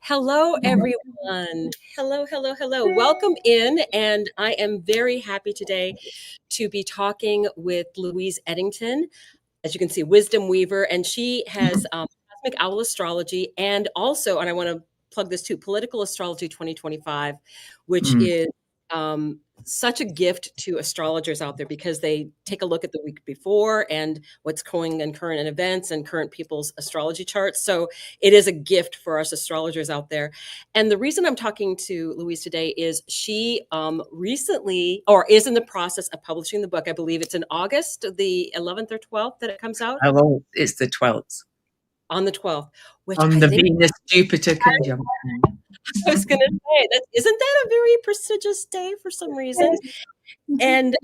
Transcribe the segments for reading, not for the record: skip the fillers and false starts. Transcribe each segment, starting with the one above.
Hello, everyone. Hello, hello, hello. Welcome in. And I am very happy today to be talking with Louise Edington. As you can see, Wisdom Weaver, and she has Cosmic Owl Astrology and also, and I want to plug this too, Political Astrology 2025, which Mm. is such a gift to astrologers out there because they take a look at the week before and what's going in current events and current people's astrology charts. So it is a gift for us astrologers out there. And the reason I'm talking to Louise today is she recently, or is in the process of publishing the book. I believe it's in August, the 11th or 12th that it comes out. Oh, it's the 12th. On the 12th, which On I the think Venus-Jupiter conjunction. I was going to say, isn't that a very prestigious day for some reason? And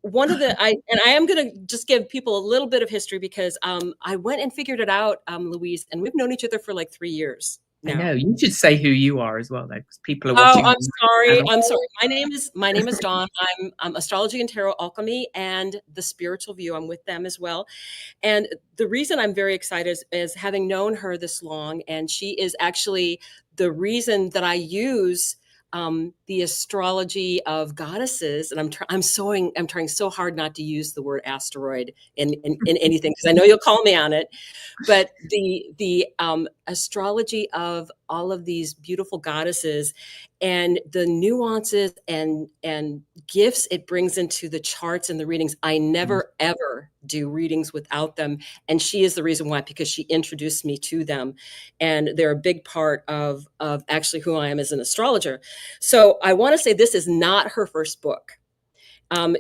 one of the, I am going to just give people a little bit of history because I went and figured it out, Louise, and we've known each other for like 3 years I now. know. You should say who you are as well, though, because people are Oh, watching. I'm sorry. I'm sorry. My name is Dawn. I'm Astrology and Tarot Alchemy and the Spiritual View. I'm with them as well. And the reason I'm very excited is having known her this long, and she is actually the reason that I use the astrology of goddesses. And I'm trying so hard not to use the word asteroid in anything because I know you'll call me on it. But the astrology of all of these beautiful goddesses and the nuances and gifts it brings into the charts and the readings. I never ever do readings without them, and she is the reason why, because she introduced me to them, and they're a big part of actually who I am as an astrologer. So I want to say this is not her first book.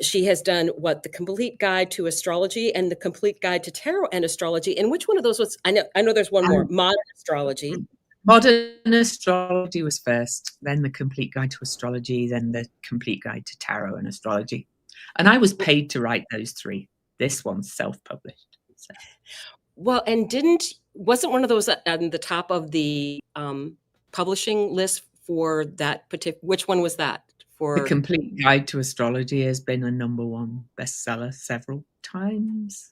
She has done the Complete Guide to Astrology and the Complete Guide to Tarot and Astrology. And which one of those was? I know there's one more. Modern Astrology. Modern Astrology was first, then the Complete Guide to Astrology, then the Complete Guide to Tarot and Astrology. And I was paid to write those three. This one's self-published. So. Well, and wasn't one of those at the top of the publishing list for that particular? Which one was that? The Complete Guide to Astrology has been a #1 bestseller several times.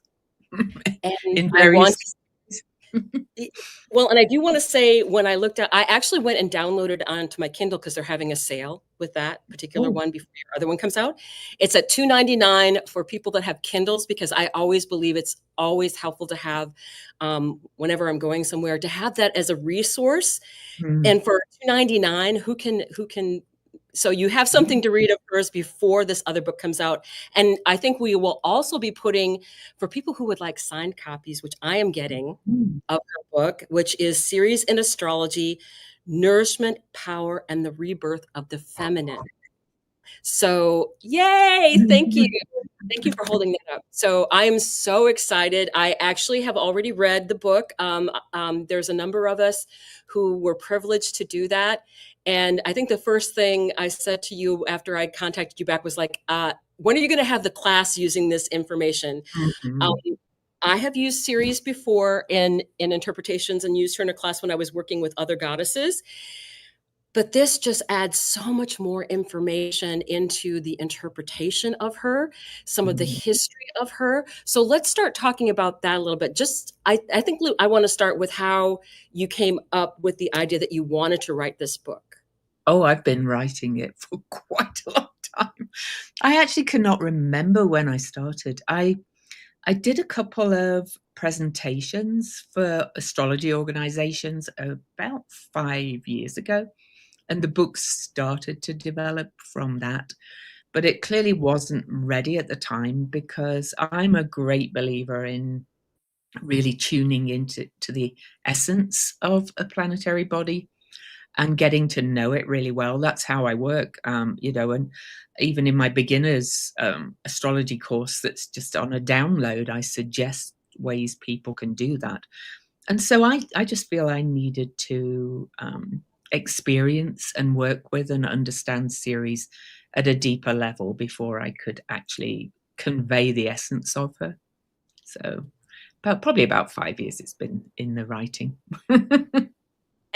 And well, and I do want to say, when I looked at, I actually went and downloaded onto my Kindle because they're having a sale with that particular one before your other one comes out. It's at $2.99 for people that have Kindles, because I always believe it's always helpful to have, whenever I'm going somewhere, to have that as a resource. And for $2.99, who can so you have something to read of hers before this other book comes out. And I think we will also be putting, for people who would like signed copies, which I am getting, of her book, which is Ceres in Astrology, Nourishment, Power, and the Rebirth of the Feminine. So yay, thank you. Thank you for holding that up. So I am so excited. I actually have already read the book. There's a number of us who were privileged to do that. And I think the first thing I said to you after I contacted you back was like, when are you going to have the class using this information? I have used Ceres before in interpretations and used her in a class when I was working with other goddesses. But this just adds so much more information into the interpretation of her, some of the history of her. So let's start talking about that a little bit. I think, Lou, I want to start with how you came up with the idea that you wanted to write this book. Oh, I've been writing it for quite a long time. I actually cannot remember when I started. I did a couple of presentations for astrology organizations about 5 years ago. And the book started to develop from that. But it clearly wasn't ready at the time, because I'm a great believer in really tuning into the essence of a planetary body and getting to know it really well. That's how I work, and even in my beginners astrology course that's just on a download, I suggest ways people can do that. And so I just feel I needed to experience and work with and understand Ceres at a deeper level before I could actually convey the essence of her. So probably about 5 years it's been in the writing.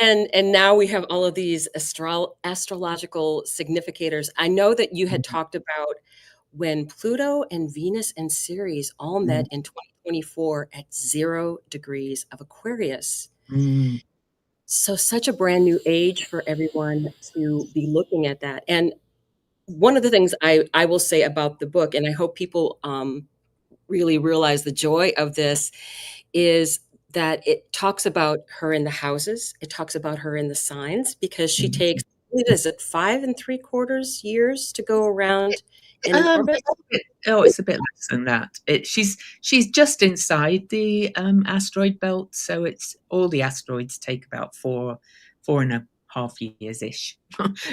And now we have all of these astrological significators. I know that you had talked about when Pluto and Venus and Ceres all met in 2024 at 0 degrees of Aquarius. So such a brand new age for everyone to be looking at that. And one of the things I will say about the book, and I hope people really realize the joy of this, is that it talks about her in the houses. It talks about her in the signs because she Mhm. takes, what is it, 5 3/4 years to go around in orbit? It's a bit less than that. She's just inside the asteroid belt, so it's all the asteroids take about 4.5 years ish.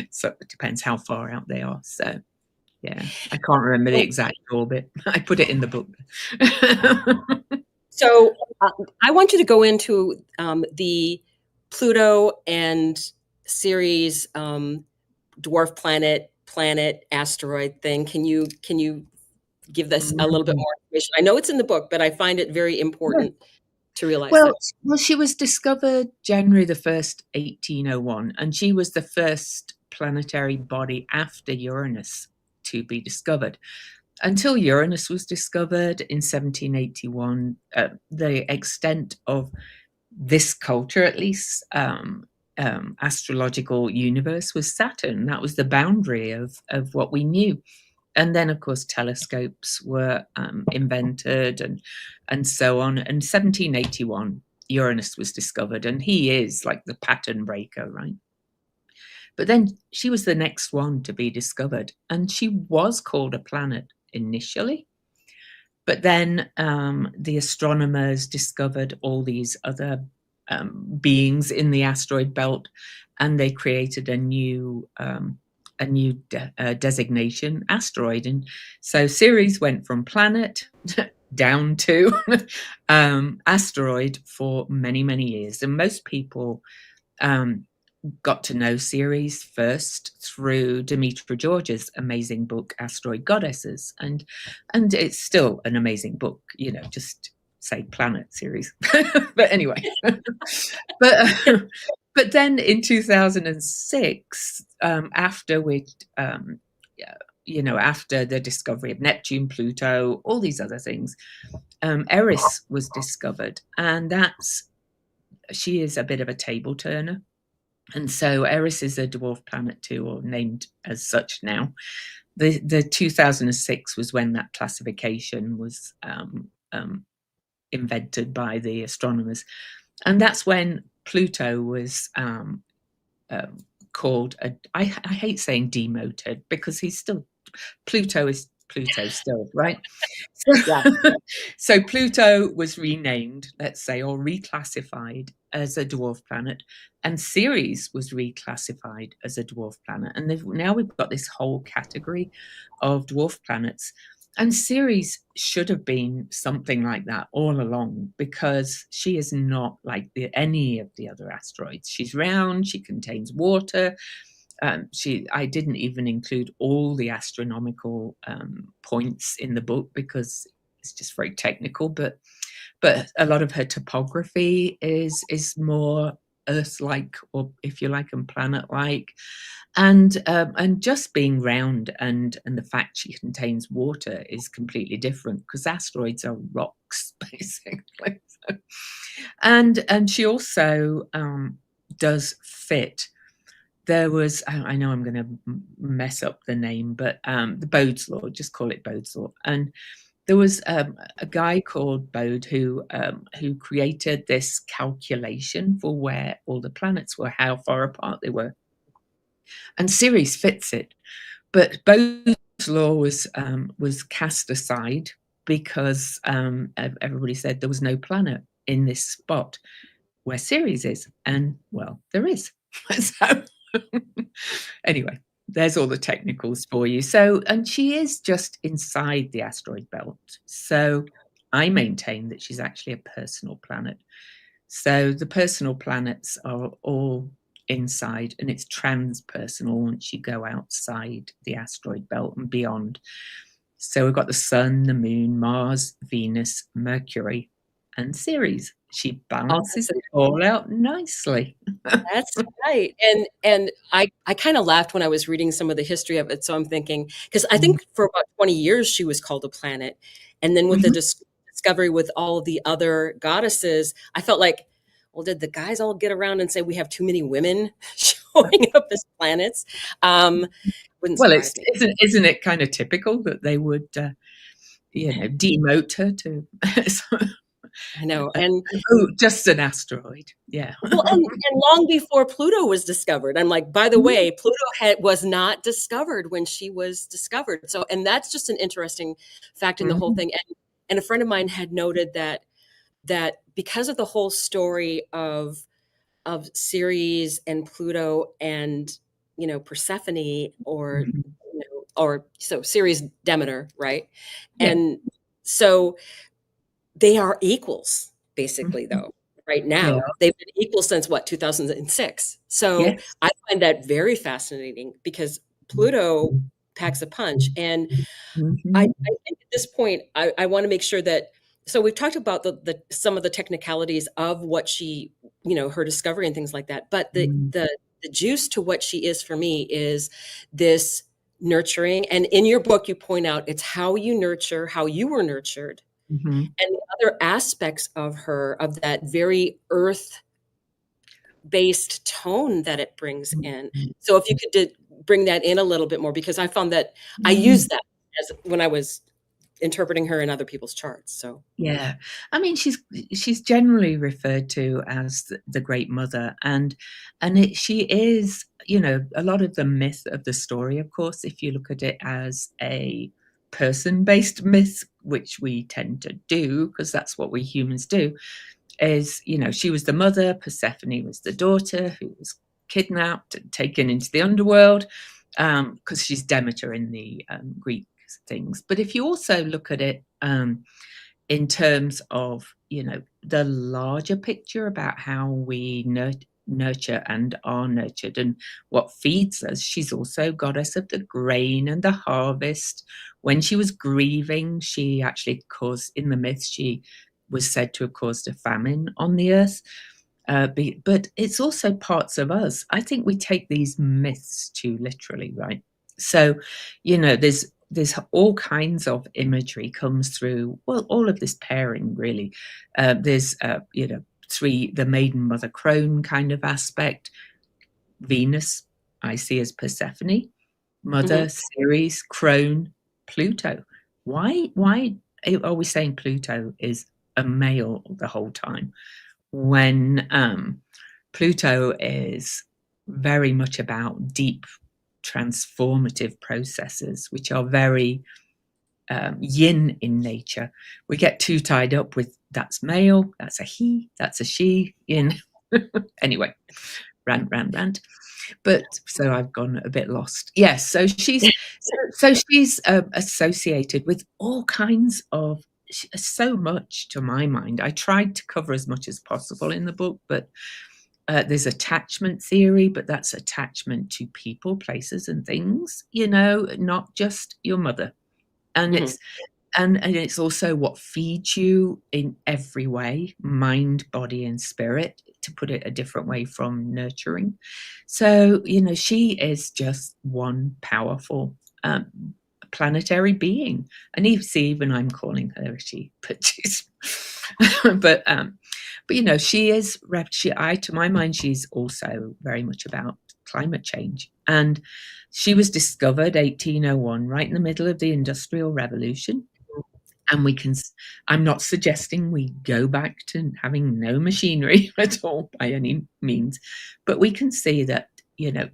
So it depends how far out they are. So yeah, I can't remember the Oh, exact orbit. I put it in the book. so I want you to go into the Pluto and Ceres dwarf planet asteroid thing. Can you give this a little bit Mm. more information? I know it's in the book, but I find it very important to realize Well, that. she was discovered January 1st, 1801, and she was the first planetary body after Uranus to be discovered. Until Uranus was discovered in 1781, the extent of this culture, at least, astrological universe was Saturn. That was the boundary of what we knew. And then, of course, telescopes were invented and so on. And 1781, Uranus was discovered, and he is like the pattern breaker, right? But then she was the next one to be discovered, and she was called a planet initially. But then the astronomers discovered all these other beings in the asteroid belt, and they created a new designation, asteroid. And so Ceres went from planet down to asteroid for many, many years. And most people um, got to know Ceres first through Demetra George's amazing book Asteroid Goddesses, and it's still an amazing book. Just say planet series. But anyway, but but then in 2006, after we after the discovery of Neptune, Pluto, all these other things, Eris was discovered, and she is a bit of a table turner. And so Eris is a dwarf planet too, or named as such now. The 2006 was when that classification was invented by the astronomers, and that's when Pluto was called. I hate saying demoted because he's still Pluto is Pluto still, right? Yeah. So Pluto was renamed, let's say, or reclassified as a dwarf planet, and Ceres was reclassified as a dwarf planet. And now we've got this whole category of dwarf planets. And Ceres should have been something like that all along because she is not like any of the other asteroids. She's round, she contains water, I didn't even include all the astronomical points in the book because it's just very technical. But a lot of her topography is more Earth-like, or if you like, and planet-like, and just being round and the fact she contains water is completely different because asteroids are rocks basically. And she also does fit. There was, I know I'm going to mess up the name, but the Bode's Law, just call it Bode's Law. And there was a guy called Bode who created this calculation for where all the planets were, how far apart they were. And Ceres fits it. But Bode's Law was cast aside because everybody said there was no planet in this spot where Ceres is. And, well, there is. So anyway, there's all the technicals for you. So, and she is just inside the asteroid belt. So I maintain that she's actually a personal planet. So the personal planets are all inside, and it's transpersonal once you go outside the asteroid belt and beyond. So we've got the Sun, the Moon, Mars, Venus, Mercury, and Ceres. She balances it all out nicely. That's right. And I kind of laughed when I was reading some of the history of it. So I'm thinking, because I think for about 20 years she was called a planet. And then with the discovery with all the other goddesses, I felt like, well, did the guys all get around and say we have too many women showing up as planets? Wouldn't Well, it's surprise me. isn't it kind of typical that they would, demote her to I know. And oh, just an asteroid. Yeah. well, and long before Pluto was discovered, I'm like, by the way, Pluto was not discovered when she was discovered. So, and that's just an interesting fact in the whole Mhm, thing. And a friend of mine had noted that because of the whole story of Ceres and Pluto and Persephone, or mhm, or so Ceres, Demeter, right? yeah, And so they are equals, basically, mhm, though. Right they now, are, they've been equal since what, 2006. So yes. I find that very fascinating because Pluto packs a punch. And I Mhm, think at this point, I want to make sure that. So we've talked about the some of the technicalities of what she, her discovery and things like that. But the mm, the the juice to what she is for me is this nurturing. And in your book, you point out it's how you nurture, how you were nurtured, mhm, and the other aspects of her, of that very earth based tone that it brings in. mhm, So if you could bring that in a little bit more, because I found that I mm. used that as when I was interpreting her in other people's charts. So Yeah. I mean, she's generally referred to as the Great Mother, and she is, a lot of the myth of the story, of course, if you look at it as a person-based myth, which we tend to do because that's what we humans do, is, she was the mother, Persephone was the daughter who was kidnapped and taken into the underworld, because she's Demeter in the Greek things. But if you also look at it, in terms of the larger picture about how we nurture and are nurtured and what feeds us, she's also goddess of the grain and the harvest. When she was grieving, she actually caused, in the myth, she was said to have caused a famine on the earth. But it's also parts of us. I think we take these myths too literally, right? So, there's all kinds of imagery comes through. Well, all of this pairing really. There's the maiden mother crone kind of aspect. Venus, I see as Persephone. Mother, mhm. Ceres, crone, Pluto. Why are we saying Pluto is a male the whole time when Pluto is very much about deep transformative processes, which are very yin in nature? We get too tied up with that's male, that's a he, that's a she. Anyway, rant. But so I've gone a bit lost. Yes, so she's associated with all kinds of so much to my mind. I tried to cover as much as possible in the book, but there's attachment theory, but that's attachment to people, places, and things. Not just your mother. And Mhm. it's also what feeds you in every way, mind, body, and spirit, to put it a different way from nurturing. So, she is just one powerful planetary being. And even I'm calling her a she, but she's but she is to my mind, she's also very much about climate change. And she was discovered 1801, right in the middle of the Industrial Revolution. And I'm not suggesting we go back to having no machinery at all by any means, but we can see that,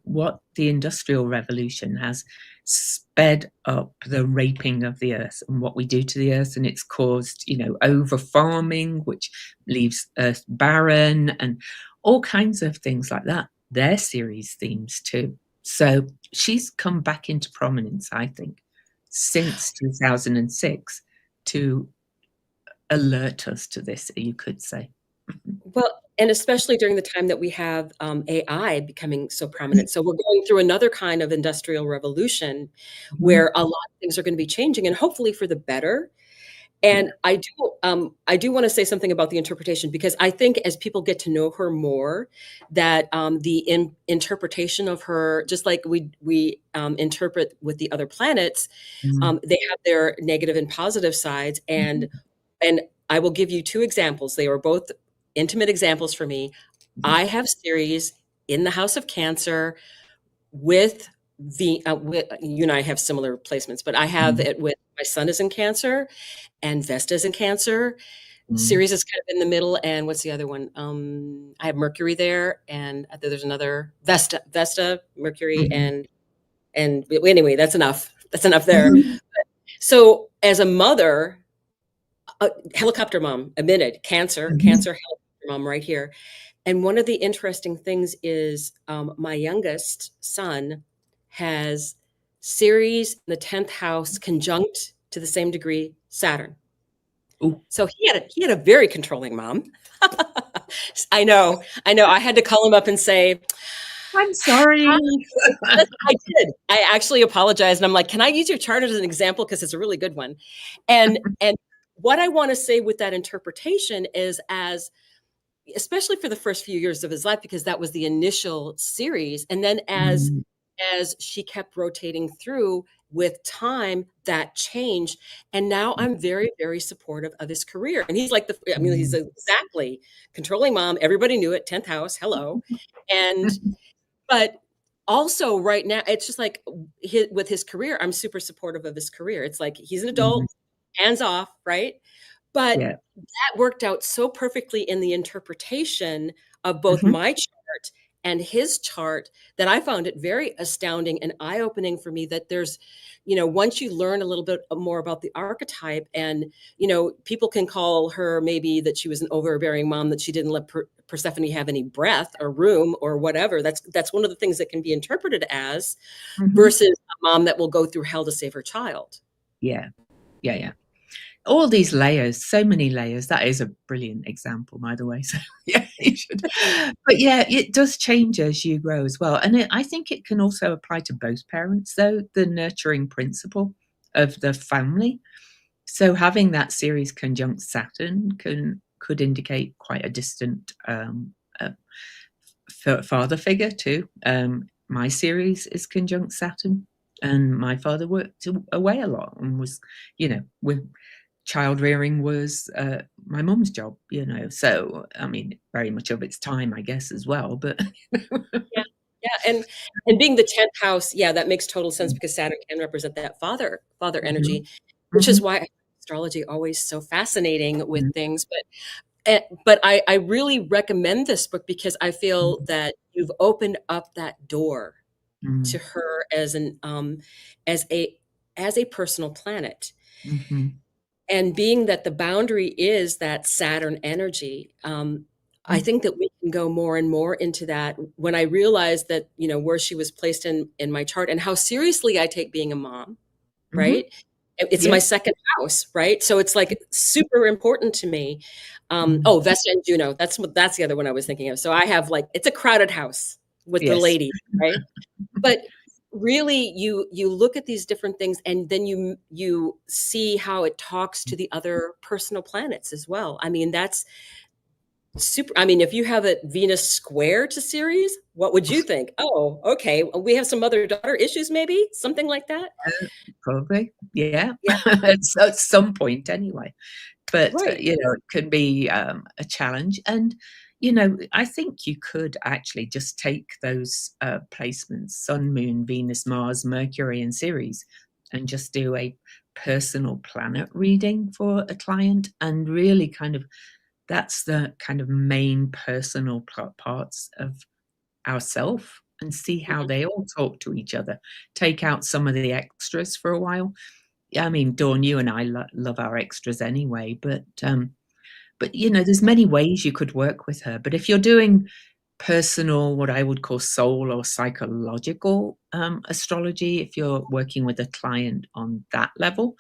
what the Industrial Revolution has sped up the raping of the earth and what we do to the earth. And it's caused, over farming, which leaves earth barren and all kinds of things like that. Their series themes too. So she's come back into prominence, I think, since 2006 to alert us to this, you could say. Well, and especially during the time that we have AI becoming so prominent. So we're going through another kind of industrial revolution Mhm, where a lot of things are going to be changing, and hopefully for the better. yeah. And I do want to say something about the interpretation, because I think as people get to know her more, that the interpretation of her, just like we interpret with the other planets, Mm, they have their negative and positive sides. mhm, And I will give you two examples. They were both intimate examples for me. I have Ceres in the house of Cancer with you and I have similar placements, but I have Mm, it with my son is in Cancer and Vesta's in Cancer. mm, Ceres is kind of in the middle, and what's the other one? I have Mercury there, and there's another Vesta, Mercury, mhm, and anyway, that's enough. That's enough there. mhm, So as a mother, helicopter mom, admitted, mhm. Cancer helicopter mom right here. And one of the interesting things is my youngest son has Ceres in the 10th house conjunct to the same degree Saturn. Ooh, So he had a very controlling mom. I know. I had to call him up and say, I'm sorry. I did. I actually apologized, and I'm like, "Can I use your chart as an example because it's a really good one?" And what I want to say with that interpretation is, as especially for the first few years of his life, because that was the initial series, and then Mm, as she kept rotating through with time, that changed, and now I'm very, very supportive of his career. And he's like I mean, he's mm, exactly controlling mom. Everybody knew it. 10th house. Hello, and but also right now, it's just like with his career, I'm super supportive of his career. It's like he's an mhm. adult, hands off, right? But Yeah. that worked out so perfectly in the interpretation of both Mhm, my chart and his chart that I found it very astounding and eye-opening for me that there's, once you learn a little bit more about the archetype and, people can call her maybe that she was an overbearing mom, that she didn't let Persephone have any breath or room or whatever. That's one of the things that can be interpreted as mhm. versus a mom that will go through hell to save her child. Yeah. Yeah, yeah. All these layers, so many layers. That is a brilliant example, by the way. So, yeah, you should. But yeah, it does change as you grow as well. And I think it can also apply to both parents, though, the nurturing principle of the family. So having that series conjunct Saturn could indicate quite a distant father figure too. My series is conjunct Saturn, and my father worked away a lot and was, with child rearing was my mum's job, So I mean, very much of its time, I guess, as well. But Yeah. Yeah, and being the 10th house, yeah, that makes total sense because Saturn can represent that father Mhm, energy, which is mhm, why astrology always so fascinating with mhm, things. But I really recommend this book because I feel mhm, that you've opened up that door to mhm, her as a as a personal planet. mhm, And being that the boundary is that Saturn energy, I mhm. think that we can go more and more into that when I realized that, where she was placed in my chart and how seriously I take being a mom, Mhm. right? It's Yeah. my second house, right? So it's like super important to me. Mhm. Oh, Vesta and Juno, that's the other one I was thinking of. So I have like it's a crowded house with the Yes. ladies, right? But really you look at these different things and then you see how it talks to the other personal planets as well. I mean, that's super. I mean, if you have a Venus square to Ceres, what would you think? Oh, okay, well, we have some mother daughter issues, maybe something like that. Probably. Yeah. Yeah, At some point anyway. But, right. it can be, a challenge, and, I think you could actually just take those, placements, Sun, Moon, Venus, Mars, Mercury, and Ceres, and just do a personal planet reading for a client, and really kind of that's the kind of main personal parts of ourself, and see how Mhm. they all talk to each other. Take out some of the extras for a while. Yeah, I mean, Dawn, you and I love our extras anyway, but there's many ways you could work with her. But if you're doing personal, what I would call soul or psychological astrology, if you're working with a client on that level,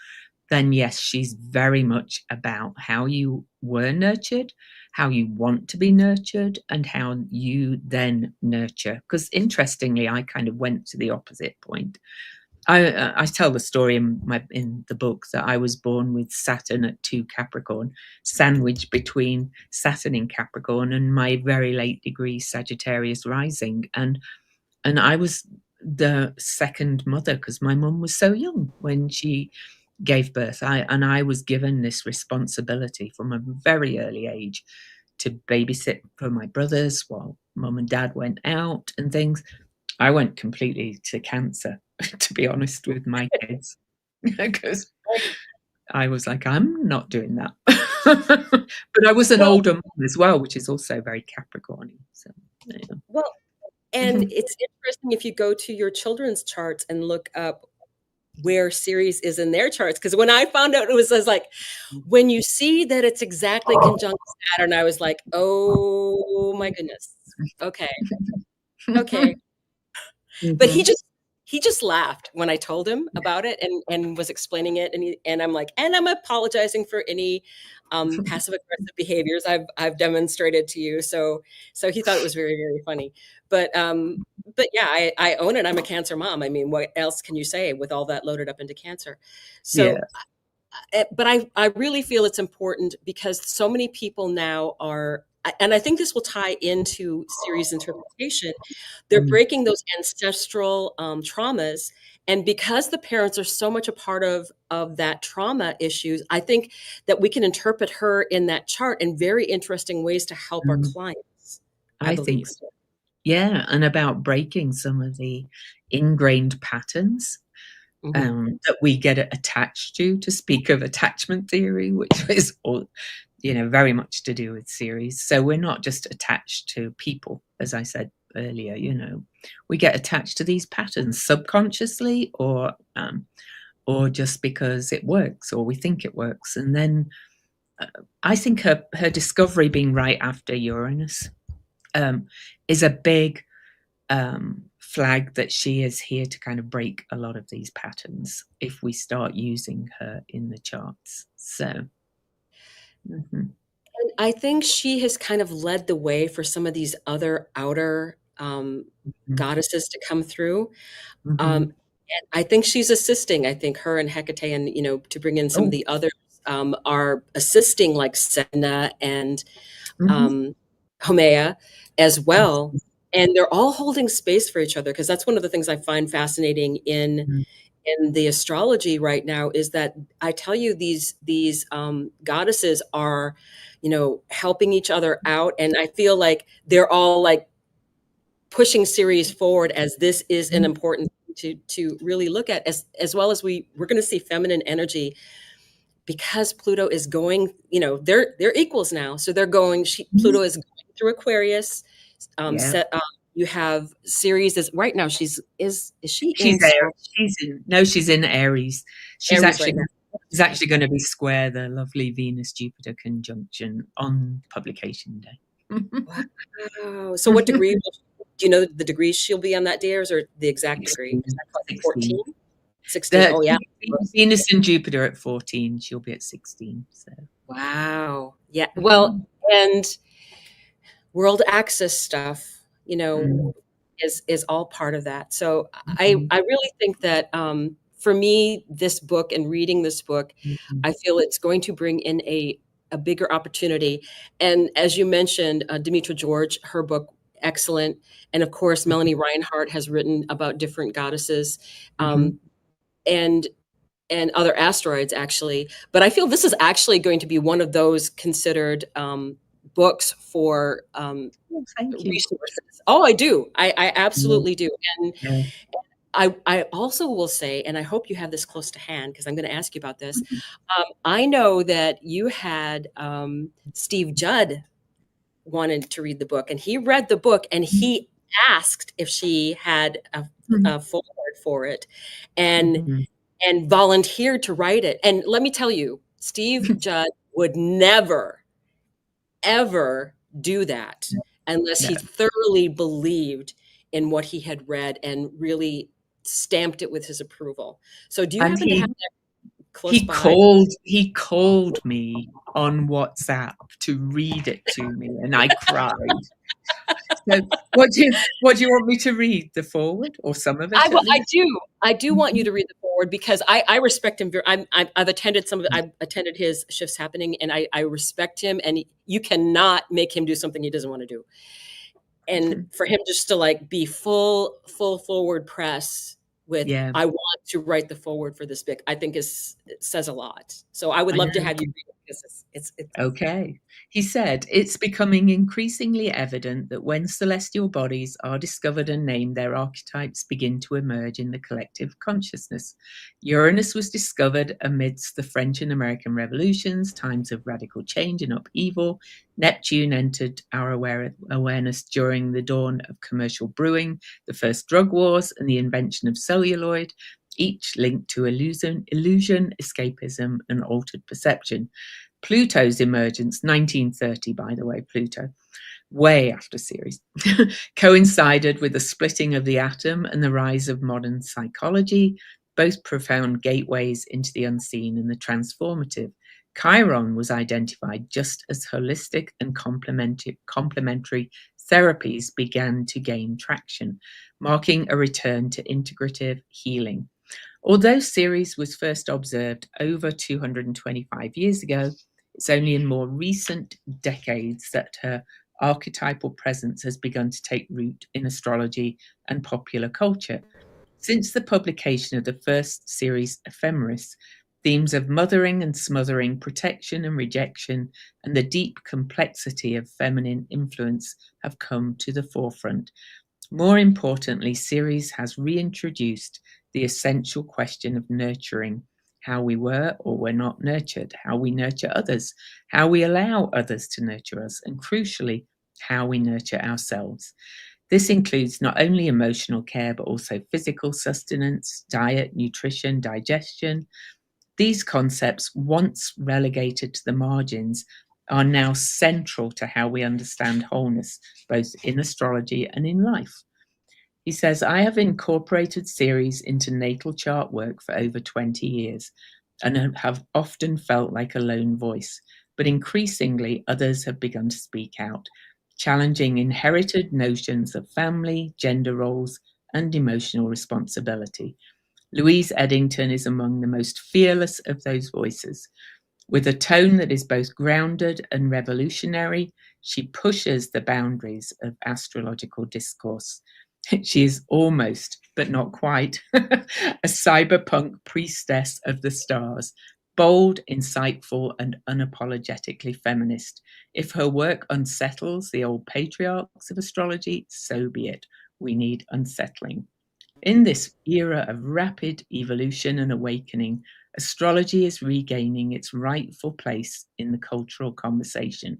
then yes, she's very much about how you were nurtured, how you want to be nurtured, and how you then nurture. Because interestingly, I kind of went to the opposite point. I tell the story in the book that I was born with Saturn at 2 Capricorn, sandwiched between Saturn in Capricorn and my very late degree Sagittarius rising, and I was the second mother because my mum was so young when she gave birth. I was given this responsibility from a very early age to babysit for my brothers while mum and dad went out and things. I went completely to Cancer, to be honest, with my kids, because I was like, I'm not doing that. But I was an Well, older mum as well, which is also very Capricorny. So, yeah. well, and it's interesting if you go to your children's charts and look up where Ceres is in their charts. Because when I found out, it was, I was like, when you see that it's exactly conjunct Saturn, I was like, oh my goodness. Okay. Okay. But Mhm. he just laughed when I told him about it and was explaining it, and I'm like, and I'm apologizing for any passive aggressive behaviors I've demonstrated to you. So he thought it was very, very funny. But yeah, I own it. I'm a Cancer mom. I mean, what else can you say with all that loaded up into Cancer? Yeah. So but I really feel it's important because so many people now are, and I think this will tie into series interpretation. They're Mm, breaking those ancestral traumas, and because the parents are so much a part of that trauma issues, I think that we can interpret her in that chart in very interesting ways to help our mm. clients. I I think believe. so. Yeah, and about breaking some of the ingrained patterns Hmm. that we get attached to speak of attachment theory, which is all, very much to do with Ceres. So we're not just attached to people, as I said earlier, we get attached to these patterns subconsciously or just because it works or we think it works. And then I think her discovery being right after Uranus um, is a big flag that she is here to kind of break a lot of these patterns if we start using her in the charts. So, mhm, And I think she has kind of led the way for some of these other outer mhm, goddesses to come through. Um, mhm. and I think she's assisting. I think her and Hecate, and to bring in some of Oh, the others, are assisting, like Senna and mhm. um, Haumea as well. And they're all holding space for each other because that's one of the things I find fascinating in the astrology right now is that I tell you these goddesses are, helping each other out, and I feel like they're all like pushing Ceres forward as this is an Mhm, important thing to really look at, as well as we're going to see feminine energy because Pluto is going, they're equals now, so they're going. mhm. Pluto is going through Aquarius. Yeah. Set You have Ceres is right now. Is she She's in there. Scorpio? She's in Aries. She's Aries right actually now. she's actually going to be square the lovely Venus Jupiter conjunction on publication day. Wow. So what degree do you know the degrees she'll be on that day, or is there the exact degree? Is 16, that like 16. 14? 16? The Oh yeah. Venus and Jupiter at 14, she'll be at 16. So Wow. Yeah. Well, mhm, and world access stuff, mm, is all part of that. So mhm, I really think that for me, this book and reading this book, mhm, I feel it's going to bring in a bigger opportunity. And as you mentioned, Demetra George, her book, excellent. And of course, Melanie Reinhardt has written about different goddesses. mhm. Um, and other asteroids actually, but I feel this is actually going to be one of those considered books for Oh, thank you. resources. Oh, I do. I Yeah, absolutely do. And yeah. I also will say, and I hope you have this close to hand because I'm going to ask you about this. I know that you had Steve Judd wanted to read the book, and he read the book, and he asked if she had Mhm, a forward for it, and mhm. volunteered to write it. And let me tell you, Steve Judd would never, ever do that unless No. he thoroughly believed in what he had read and really stamped it with his approval. So do you And happen to have he that close he by? called he called me on WhatsApp to read it to me, and I cried. So, what do you want me to read? The foreword or some of it at I least? do. I do want you Mhm. to read the forward because I respect him. I've attended some of it. I've attended his shifts happening, and I respect him. And you cannot make him do something he doesn't want to do. And for him just to like be full forward press with Yeah, I want to write the forward for this book, I think is it says a lot. So I would I love to know. have you read it because it's Okay. He said, it's becoming increasingly evident that when celestial bodies are discovered and named, their archetypes begin to emerge in the collective consciousness. Uranus was discovered amidst the French and American revolutions, times of radical change and upheaval. Neptune entered our awareness during the dawn of commercial brewing, the first drug wars, and the invention of celluloid, each linked to illusion, escapism, and altered perception. Pluto's emergence, 1930, by the way, Pluto, way after Ceres, coincided with the splitting of the atom and the rise of modern psychology, both profound gateways into the unseen and the transformative. Chiron was identified just as holistic and complementary therapies began to gain traction, marking a return to integrative healing. Although Ceres was first observed over 225 years ago, it's only in more recent decades that her archetypal presence has begun to take root in astrology and popular culture. Since the publication of the first Ceres Ephemeris, themes of mothering and smothering, protection and rejection, and the deep complexity of feminine influence have come to the forefront. More importantly, Ceres has reintroduced the essential question of nurturing, how we were or were not nurtured, how we nurture others, how we allow others to nurture us, and crucially, how we nurture ourselves. This includes not only emotional care, but also physical sustenance, diet, nutrition, digestion. These concepts, once relegated to the margins, are now central to how we understand wholeness, both in astrology and in life. He says, I have incorporated Ceres into natal chart work for over 20 years and have often felt like a lone voice, but increasingly others have begun to speak out, challenging inherited notions of family, gender roles, and emotional responsibility. Louise Edington is among the most fearless of those voices. With a tone that is both grounded and revolutionary, she pushes the boundaries of astrological discourse. She is almost, but not quite, a cyberpunk priestess of the stars, bold, insightful, and unapologetically feminist. If her work unsettles the old patriarchs of astrology, so be it. We need unsettling. In this era of rapid evolution and awakening, astrology is regaining its rightful place in the cultural conversation,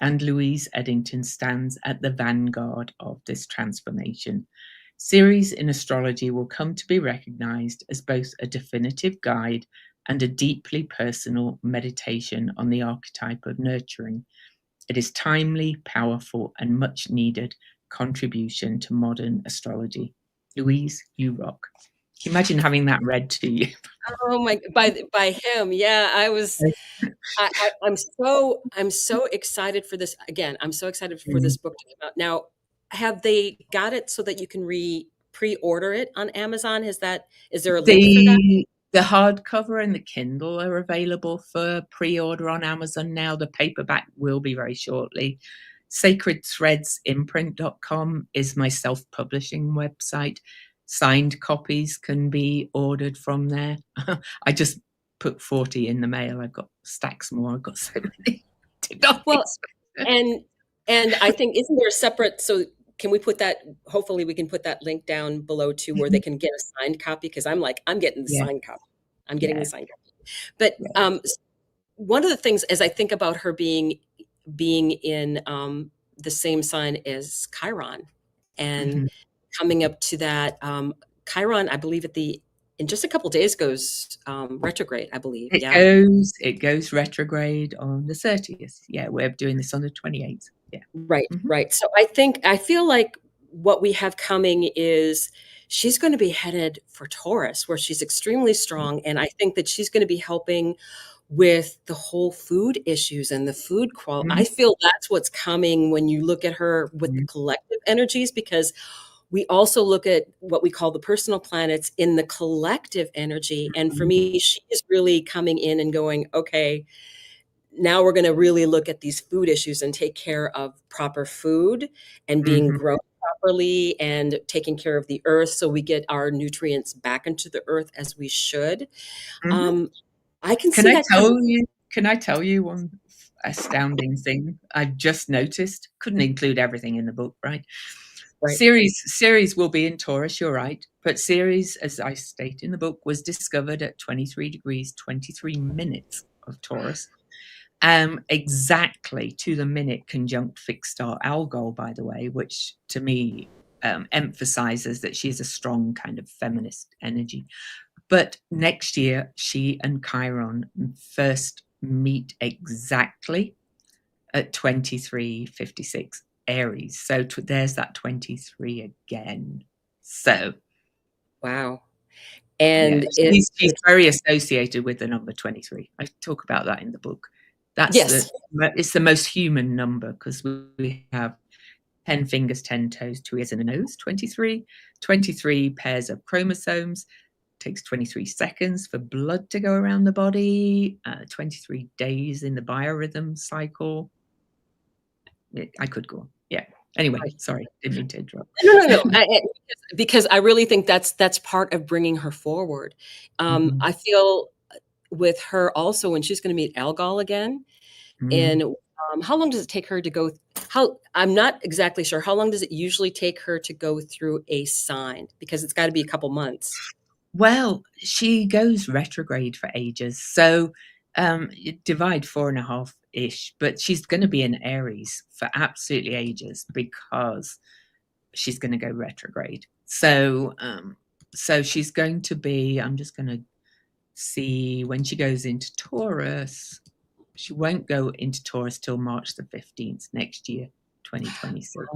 and Louise Edington stands at the vanguard of this transformation. Ceres in astrology will come to be recognized as both a definitive guide and a deeply personal meditation on the archetype of nurturing. It is timely, powerful, and much needed contribution to modern astrology. Louise, you rock. Can you imagine having that read to you? Oh my, by him. Yeah, I'm so excited for this. Again, I'm so excited for this book to come out. Now, have they got it so that you can pre-order it on Amazon? Is there a link for that? The hardcover and the Kindle are available for pre-order on Amazon now. The paperback will be very shortly. Sacredthreadsimprint.com is my self-publishing website. Signed copies can be ordered from there. I just put 40 in the mail. I've got stacks more. I've got so many. Well, and I think, isn't there a separate, so can we put that, hopefully we can put that link down below too, where they can get a signed copy? Because I'm getting the Yeah, signed copy. I'm getting yeah, the signed copy. But yeah. one of the things, as I think about her being in the same sign as Chiron, and Mhm. coming up to that, Chiron, I believe in just a couple days goes retrograde, I believe. Yeah. It goes retrograde on the 30th. Yeah, we're doing this on the 28th. Yeah. Right, Mhm. right. So I feel like what we have coming is she's going to be headed for Taurus, where she's extremely strong. And I think that she's going to be helping with the whole food issues and the food quality. Mhm. I feel that's what's coming when you look at her with the Mhm. collective energies, because we also look at what we call the personal planets in the collective energy. And for Mhm. me, she is really coming in and going, okay, now we're going to really look at these food issues and take care of proper food and being Mhm. grown properly and taking care of the earth so we get our nutrients back into the earth as we should. Mhm. Um, I can Can see I that tell coming. you? Can I tell you one astounding thing I just noticed? Couldn't include everything in the book, right? Right. Ceres will be in Taurus, you're right. But Ceres, as I state in the book, was discovered at 23 degrees, 23 minutes of Taurus. Exactly to the minute conjunct fixed star Algol, by the way, which to me emphasizes that she's a strong kind of feminist energy. But next year, she and Chiron first meet exactly at 23:56 Aries. So there's that 23 again. So Wow. yeah, And she's very associated with the number 23. I talk about that in the book. yes. It's the most human number because we have 10 fingers, 10 toes, 2 ears and a nose, 23. 23 pairs of chromosomes. Takes 23 seconds for blood to go around the body, 23 days in the biorhythm cycle. I could go on. Yeah. Anyway, Right. sorry, didn't mean to interrupt. No. Because I really think that's part of bringing her forward. Mhm. I feel with her also when she's going to meet Algol again. Mm. And how long does it take her to go? How I'm not exactly sure. How long does it usually take her to go through a sign? Because it's got to be a couple months. Well, she goes retrograde for ages. So you divide 4.5-ish, but she's going to be in Aries for absolutely ages because she's going to go retrograde. So she's going to be, I'm just going to see when she goes into Taurus. She won't go into Taurus till March the 15th next year, 2026.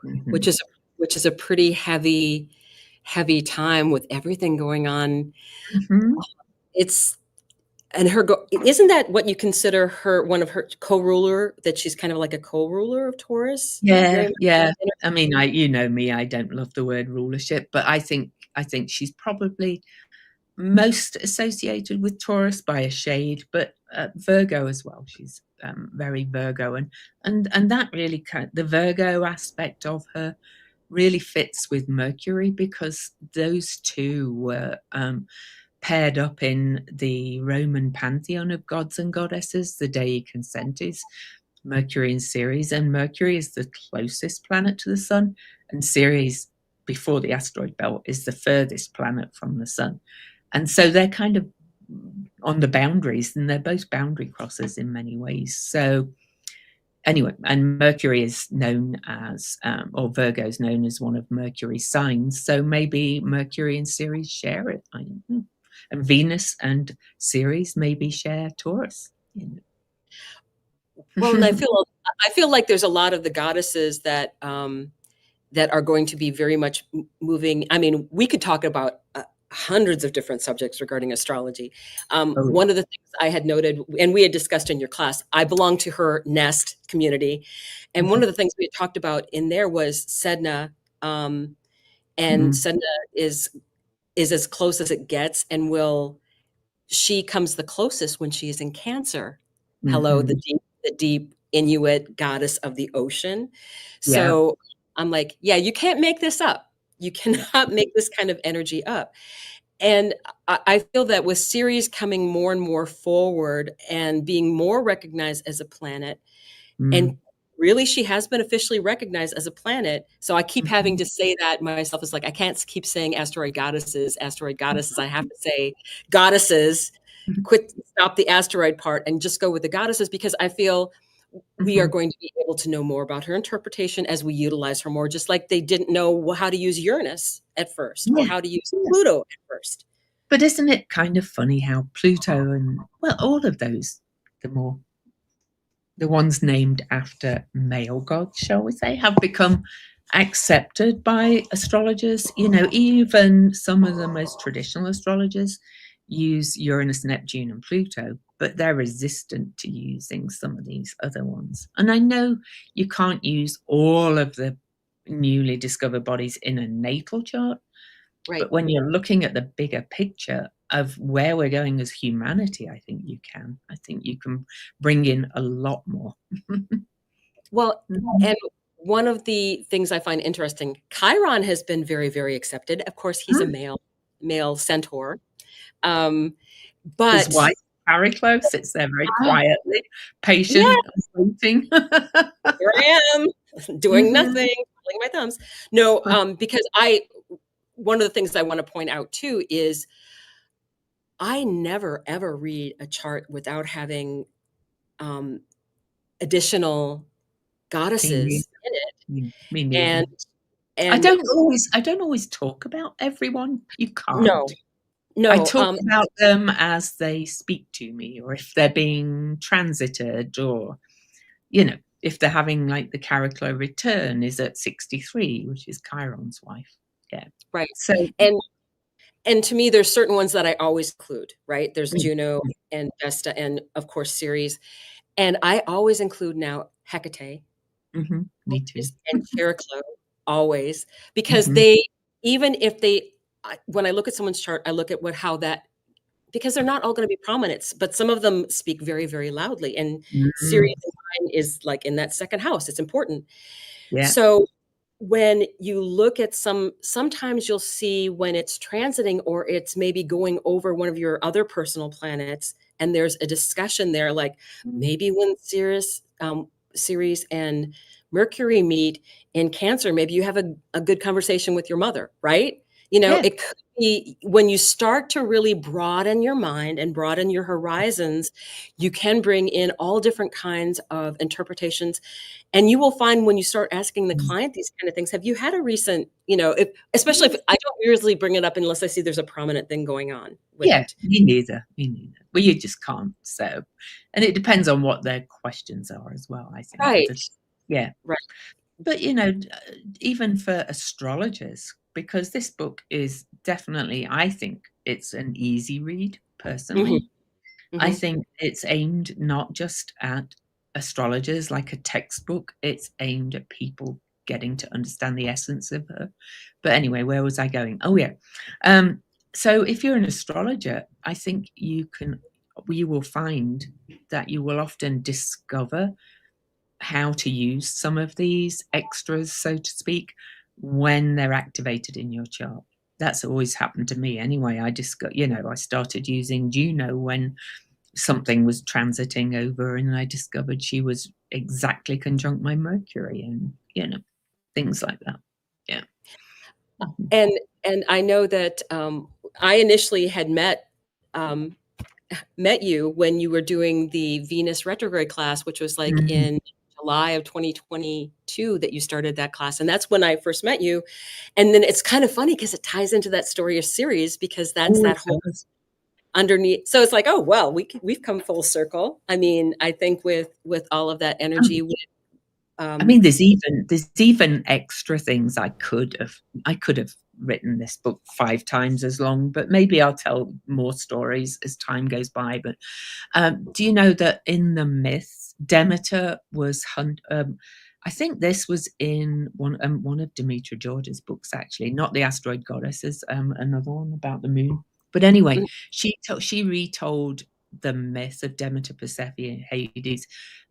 Mm-hmm. which is which is a pretty heavy time with everything going on. Mm-hmm. It's and her go isn't that what you consider her one of her co-ruler that she's kind of like a co-ruler of Taurus? Very Yeah, much yeah. that I mean, you know me, I don't love the word rulership, but I think she's probably most associated with Taurus by a shade, but Virgo as well. She's very Virgo, and that really the Virgo aspect of her really fits with Mercury because those two were paired up in the Roman pantheon of gods and goddesses, the Dei Consentis, Mercury and Ceres. And Mercury is the closest planet to the sun, and Ceres, before the asteroid belt, is the furthest planet from the sun. And so they're kind of on the boundaries, and they're both boundary crossers in many ways. So anyway, and Mercury is known as, or Virgo is known as one of Mercury's signs. So maybe Mercury and Ceres share it. I don't know. And Venus and Ceres maybe share Taurus. well, and I feel like there's a lot of the goddesses that that are going to be very much moving. I mean, we could talk about hundreds of different subjects regarding astrology. Oh, One of the things I had noted, and we had discussed in your class, I belong to her nest community. And one mhm, of the things we had talked about in there was Sedna. And mm, Sedna is as close as it gets and she comes the closest when she is in Cancer. Hello, mhm. the deep Inuit goddess of the ocean. Yeah. So I'm like, yeah, you can't make this up. You cannot make this kind of energy up. And I feel that with Ceres coming more and more forward and being more recognized as a planet, Mm, and really she has been officially recognized as a planet. So I keep having mhm. to say that myself. It's like I can't keep saying asteroid goddesses. I have to say goddesses, stop the asteroid part and just go with the goddesses because I feel we are Mhm. going to be able to know more about her interpretation as we utilize her more, just like they didn't know how to use Uranus at first or Yeah, how to use yeah. Pluto at first. But isn't it kind of funny how Pluto and, well, all of those, the more the ones named after male gods, shall we say, have become accepted by astrologers. You know, even some of the most traditional astrologers use Uranus, Neptune, and Pluto, but they're resistant to using some of these other ones. And I know you can't use all of the newly discovered bodies in a natal chart, but Right. when you're looking at the bigger picture of where we're going as humanity, I think you can. I think you can bring in a lot more. Well, Mhm. and one of the things I find interesting, Chiron has been very accepted. Of course, he's a Mm. male centaur. His But wife. Chariclo sits there very Ah, quietly, yeah, patient and waiting. here I am doing Mhm. nothing, twiddling my thumbs. No, because one of the things I want to point out too is I never ever read a chart without having um, additional Me neither. goddesses in it, Me and neither. and I don't always talk about everyone. You no, can't. I no, talk about them as they speak to me, or if they're being transited, or, if they're having, like, the Cariclo return is at 63, which is Chiron's wife. Yeah. right, So and and to me, there's certain ones that I always include, right? There's mm, Juno mm, and Vesta, and of course Ceres, and I always include now Hecate me too. always, and Chariclo always, because Mhm. they even if they when I look at someone's chart, I look at what how that because they're not all going to be prominents, but some of them speak very, very loudly. And Sirius Mm, in mine is like in that second house. It's important. yeah. So when you look at sometimes you'll see when it's transiting or it's maybe going over one of your other personal planets, and there's a discussion there, like maybe when Ceres and Mercury meet in Cancer, maybe you have a good conversation with your mother, right? Yeah. It could be when you start to really broaden your mind and broaden your horizons, you can bring in all different kinds of interpretations, and you will find when you start asking the Mm. client these kind of things, have you had a recent, if especially if I don't usually bring it up unless I see there's a prominent thing going on with Yeah, it. me neither, me neither. Well, you just can't, so, and it depends on what their questions are as well, I think, with Right. the yeah. Right. But, even for astrologers, because this book is definitely, I think it's an easy read, Mhm. personally. I Mhm. think it's aimed not just at astrologers like a textbook, it's aimed at people getting to understand the essence of her. But anyway, where was I going? Oh, yeah. Um, so if you're an astrologer, I think you will find that you will often discover how to use some of these extras, so to speak, when they're activated in your chart. That's always happened to me anyway. I started using Juno when something was transiting over, and I discovered she was exactly conjunct my Mercury, and things like that. Yeah. Mhm. And and I know that I initially had um, met you when you were doing the Venus retrograde class, which was like Mm. in July of 2022 that you started that class. And that's when I first met you. And then it's kind of funny because it ties into that story of series because that's Oh, it that whole does. underneath. So it's like, oh well, we've come full circle. I mean, I think with all of that Um, energy with I um mean, there's even extra things I could have written this book 5 times as long, but maybe I'll tell more stories as time goes by. But do you know that in the myths, Demeter was I think this was in one of Demetra George's books, actually, not the Asteroid Goddesses, another one about the moon. But anyway, she retold the myth of Demeter, Persephone, and Hades,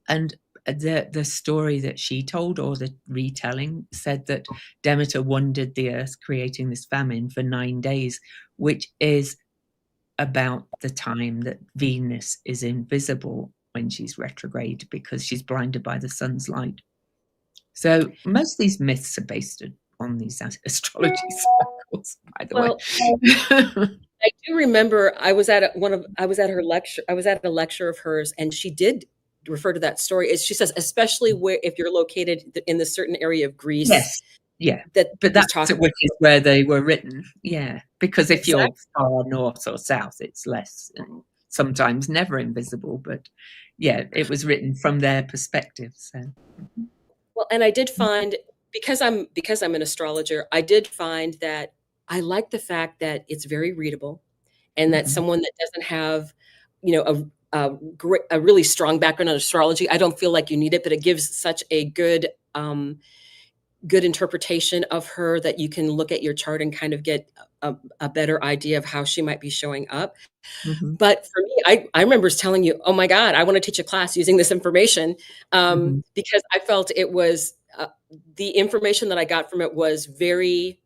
and the story that she told, or the retelling, said that Demeter wandered the earth, creating this famine for 9 days, which is about the time that Venus is invisible when she's retrograde because she's blinded by the sun's light. So most of these myths are based on these astrology cycles, by the way. well, I do remember I was at her lecture. I was at a lecture of hers, and she did refer to that story. She says, especially where if you're located in the certain area of Greece Yes, yeah, that but she's that's talking which is about. where they were written. Yeah, because if you're Exactly. far north or south, it's less, and sometimes never invisible. But yeah, it was written from their perspective. So mhm. Well, and I did find because I'm an astrologer, I did find that I like the fact that it's very readable, and that Mhm. someone that doesn't have, a really strong background in astrology, I don't feel like you need it, but it gives such a good interpretation of her that you can look at your chart and kind of get a better idea of how she might be showing up. Mhm. But for me, I remember telling you, "Oh my god, I wanna teach a class using this information," Mhm. because I felt it was, the information that I got from it was very,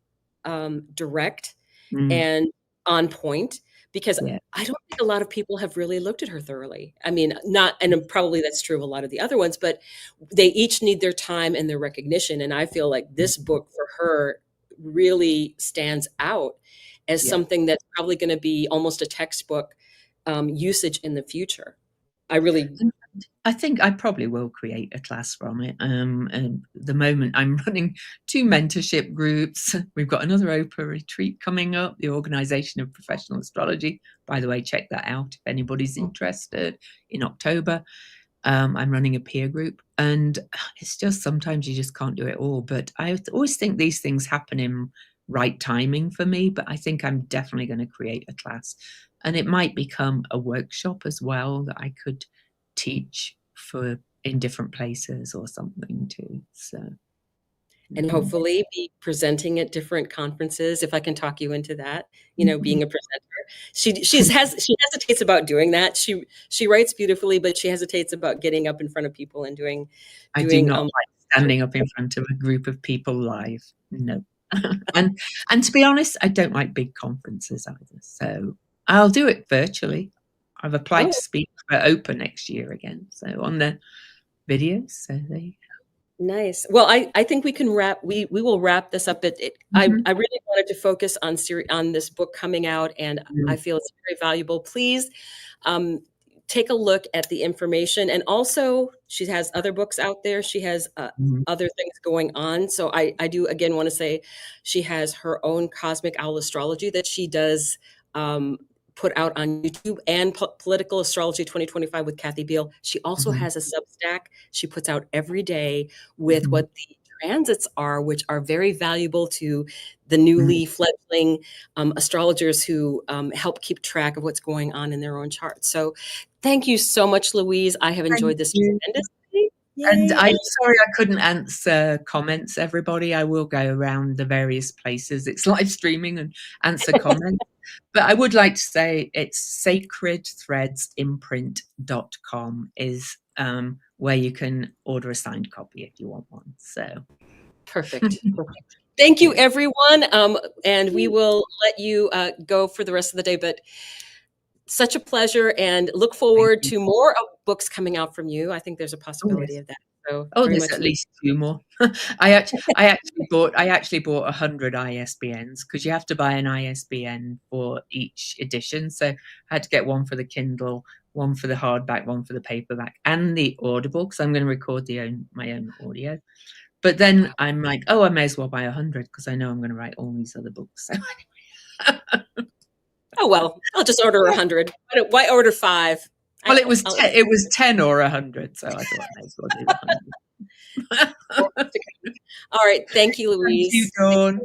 direct Mm. and on point, because Yeah. I don't think a lot of people have really looked at her thoroughly. I mean, not, and probably that's true of a lot of the other ones, but they each need their time and their recognition. And I feel like this book for her really stands out as Yeah. something that's probably going to be almost a textbook usage in the future. I really, I think I probably will create a class from it. And the moment I'm running 2 mentorship groups. We've got another Oprah retreat coming up, the Organization of Professional Astrology. By the way, check that out if anybody's interested, in October. I'm running a peer group, and it's just sometimes you just can't do it all. But I always think these things happen in right timing for me. But I think I'm definitely going to create a class, and it might become a workshop as well that I could teach for in different places or something too. So, and mhm. hopefully be presenting at different conferences if I can talk you into that, Mhm. being a presenter. She hesitates about doing that. She writes beautifully, but she hesitates about getting up in front of people and doing I do doing not like standing up in front of a group of people live. No. and to be honest, I don't like big conferences either. So I'll do it virtually. I've applied oh, to speak for Open next year again. So on the videos. So there you nice. Well, I think we will wrap this up. go. Mhm. I really wanted to focus on this book coming out, and Mm, I feel it's very valuable. Please um, take a look at the information, and also she has other books out there. She has mm, other things going on. So I do again want to say she has her own Cosmic Owl Astrology that she does. Put out on YouTube, and Political Astrology 2025 with Kathy Beale. She also mhm, has a Substack she puts out every day with mhm, what the transits are, which are very valuable to the mhm. newly fledgling astrologers who help keep track of what's going on in their own charts. So thank you so much, Louise. I have Thank enjoyed this you. tremendously. And Yay. I'm And sorry I couldn't answer comments, everybody. I will go around the various places. It's live streaming and answer comments. But I would like to say it's sacredthreadsimprint.com is where you can order a signed copy if you want one. So, perfect. Perfect. Thank you, yeah. everyone. And we will let you go for the rest of the day. But such a pleasure, and look Thank forward you. to more books coming out from you. I think there's a Oh, possibility yes. of that. So Oh, very there's much at look. least 2 more. I actually bought 100 ISBNs because you have to buy an ISBN for each edition. So I had to get one for the Kindle, one for the hardback, one for the paperback, and the Audible because I'm going to record my own audio. But then I'm like, oh, I may as well buy 100 because I know I'm going to write all these other books. So Oh well, I'll just order 100. Why order five? well, I, I'll, it was 10 or 100, so I thought I may as well do the 100. all right. Thank you, Thank you, Louise. Dawn.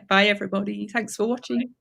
Bye, everybody. Thanks for watching.